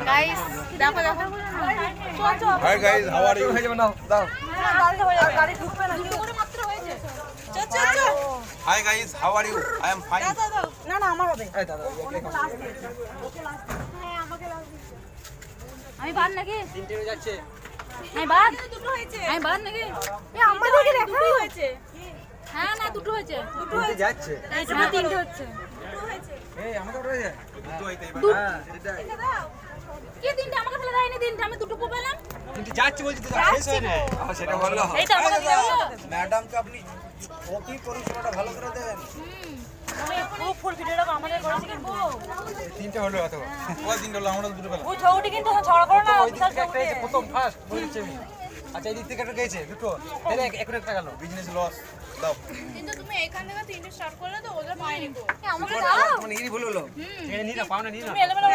guys দেখো দেখো hi guys how are you হয়ে যাবে নাও দাও গাড়ি ঢুকবে না দুটো করে মাত্র হয়েছে চল চল চল hi guys how are you I am fine না না আমার হবে এই দাদা হ্যাঁ আমাকে লাস্ট দিয়েছে আমি বাদ নাকি তিনটে হয়ে যাচ্ছে আমি বাদ দুটো হয়েছে আমি বাদ নাকি এ আমাদেরকে দেখো দুটো হয়েছে হ্যাঁ না দুটো হয়েছে তিনটে যাচ্ছে এই সময় তিনটে হচ্ছে এই আমাকে ওটা হয়ে যায় দুটো হইতে এবার হ্যাঁ সেটাই কি তিনটে আমাকে ফেলে দেয়নি তিনটে আমি দুটো পেলাম তিনটে যাচ্ছে বলছি তো শেষ হয় না সেটা বললো এই তো আমাকে দিয়ে বলো ম্যাডামকে আপনি ও কি পরিষেবাটা ভালো করে দেন আমি পুরো ফুল ভিডিওটা আমাদের করেছি কিন্তু তিনটে হলো অত কয় দিন হলো আমরা দুটো পেলাম ওই ছৌটি কিন্তু ছড়া করো না ওই দিক থেকে একটা এসে প্রথম ফার্স্ট বলেছি আমি আচ্ছা এই দিক থেকে একটা গেছে দুটো তাহলে এখন একটা গেল বিজনেস লস দাও কিন্তু তুমি এখান থেকে তিনটে স্টার্ট করলে তো ওদের পায়নি তো আমাকে দাও মানে ইরি ভুল হলো নিয়ে না পাও না নিয়ে না তুমি এলেবেলে